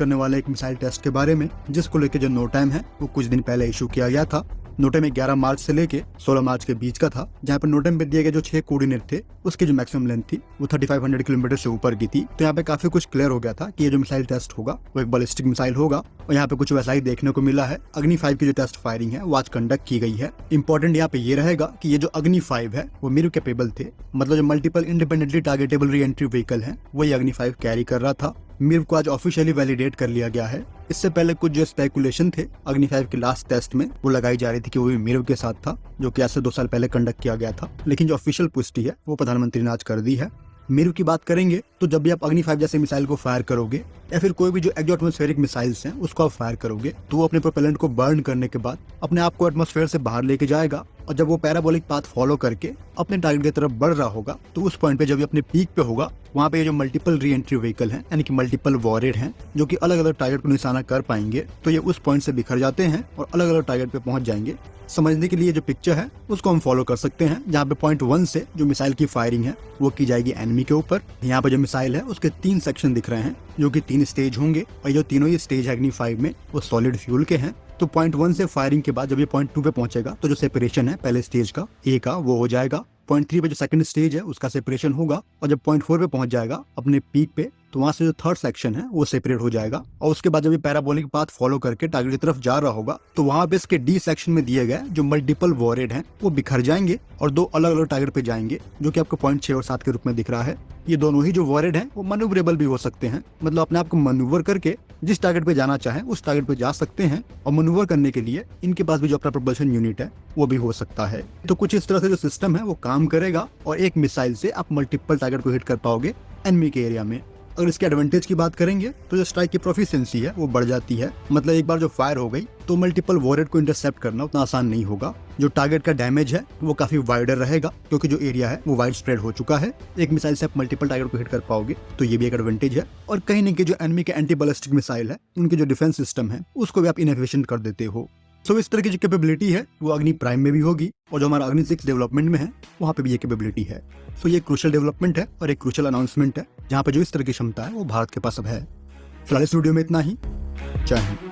करने वाले एक मिसाइल टेस्ट के बारे में, जिसको लेकर जो नोट टाइम है वो कुछ दिन पहले इशू किया गया था। नोट टाइम 11 मार्च से लेके 16 मार्च के बीच का था, जहाँ पर नोट टाइम पे दिए गए जो 6 कोऑर्डिनेट थे उसकी जो मैक्सिमम लेंथ थी वो 3500 किलोमीटर से ऊपर की थी। तो यहाँ पे काफी कुछ क्लियर हो गया था कि ये जो मिसाइल टेस्ट होगा वो एक बैलिस्टिक मिसाइल होगा, और यहाँ पे कुछ वैसा ही देखने को मिला है। अग्नि 5 की जो टेस्ट फायरिंग है वो आज कंडक्ट की गई है। इंपॉर्टेंट यहाँ पे ये रहेगा कि ये जो अग्नि 5 है वो मिरव कैपेबल थे, मतलब जो multiple independently targetable re entry vehicle है वही अग्नि 5 कैरी कर रहा था। मिरव को आज ऑफिशियली वैलिडेट कर लिया गया है। इससे पहले कुछ जो स्पेकुलेशन थे अग्नि 5 के लास्ट टेस्ट में वो लगाई जा रही थी कि वो भी मिरव के साथ था, जो कि आज से 2 साल पहले कंडक्ट किया गया था, लेकिन जो ऑफिशियल पुष्टि है वो प्रधानमंत्री ने आज कर दी है। मिरव की बात करेंगे तो जब भी आप अग्नि 5 जैसे मिसाइल को फायर करोगे या फिर कोई भी जो एक्सो एटमॉस्फेरिक मिसाइल्स हैं उसको आप फायर करोगे तो वो अपने प्रोपेलेंट को बर्न करने के बाद अपने आप को एटमॉस्फेयर से बाहर लेके जाएगा, और जब वो पैराबोलिक पाथ फॉलो करके अपने टारगेट की तरफ बढ़ रहा होगा तो उस पॉइंट पे जब ये अपने पीक पे होगा वहाँ पे ये जो मल्टीपल री एंट्री व्हीकल हैं यानी कि मल्टीपल वॉरहेड हैं जो कि अलग अलग टारगेट को निशाना कर पाएंगे, तो ये उस पॉइंट से बिखर जाते हैं और अलग अलग टारगेट पे पहुंच जाएंगे। समझने के लिए जो पिक्चर है उसको हम फॉलो कर सकते हैं, जहाँ पे पॉइंट 1 से जो मिसाइल की फायरिंग है वो की जाएगी एनिमी के ऊपर। यहाँ पे जो मिसाइल है उसके 3 सेक्शन दिख रहे हैं जो कि 3 स्टेज होंगे, और जो तीनों ही स्टेज है अग्नि 5 में वो सॉलिड फ्यूल के हैं। तो पॉइंट 1 से फायरिंग के बाद जब ये पॉइंट 2 पे पहुंचेगा तो जो सेपरेशन है पहले स्टेज का ए का वो हो जाएगा। पॉइंट 3 पे जो सेकंड स्टेज है उसका सेपरेशन होगा, और जब पॉइंट 4 पे पहुंच जाएगा अपने पीक पे तो वहां से जो थर्ड सेक्शन है वो सेपरेट हो जाएगा। और उसके बाद जब ये पैराबोलिक पाथ फॉलो करके टारगेट की तरफ जा रहा होगा तो वहां पे इसके डी सेक्शन में दिए गए जो मल्टीपल वॉरहेड हैं वो बिखर जाएंगे और 2 अलग अलग टारगेट पे जाएंगे, जो कि आपको पॉइंट 6 और 7 के रूप में दिख रहा है। ये दोनों ही जो वॉरहेड हैं वो मैन्यूवरेबल भी हो सकते हैं, मतलब अपने आप को मैन्यूवर करके जिस टारगेट पे जाना चाहे उस टारगेट पे जा सकते हैं, और मैन्यूवर करने के लिए इनके पास भी जो अपना प्रोपल्शन यूनिट है वो भी हो सकता है। तो कुछ इस तरह से जो सिस्टम है वो काम करेगा और एक मिसाइल से आप मल्टीपल टारगेट को हिट कर पाओगे एनिमी के एरिया में। अगर इसके एडवांटेज की बात करेंगे तो जो स्ट्राइक की प्रोफिशिएंसी है वो बढ़ जाती है, मतलब एक बार जो फायर हो गई तो मल्टीपल वॉरहेड को इंटरसेप्ट करना उतना आसान नहीं होगा। जो टारगेट का डैमेज है वो काफी वाइडर रहेगा, क्योंकि जो एरिया है वो वाइड स्प्रेड हो चुका है। एक मिसाइल से आप मल्टीपल टारगेट को हिट कर पाओगे, तो ये भी एक एडवांटेज है। और कहीं न कहीं जो एनिमी के एंटी बैलिस्टिक मिसाइल है उनके जो डिफेंस सिस्टम है उसको भी आप इनएफिशिएंट कर देते हो। सो इस तरह की जो कैपेबिलिटी है वो अग्नि प्राइम में भी होगी, और जो हमारा अग्नि 6 डेवलपमेंट में है वहाँ पे भी ये कैपेबिलिटी है। सो ये क्रूशियल डेवलपमेंट है और एक क्रूशियल अनाउंसमेंट है, जहाँ पे जो इस तरह की क्षमता है वो भारत के पास अब है। फिलहाल इस वीडियो में इतना ही। जय हिंद।